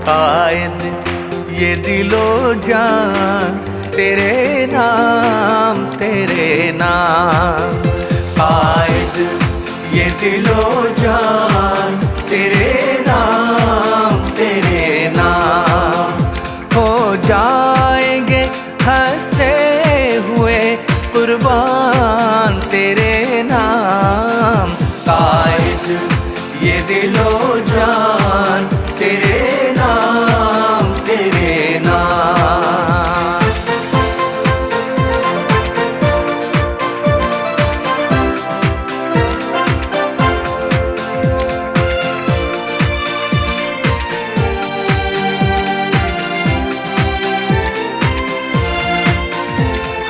कायद ये दिलो जान तेरे नाम कायद ये दिलो जान तेरे नाम हो जाएंगे हंसते हुए कुर्बान तेरे नाम। कायद ये दिलो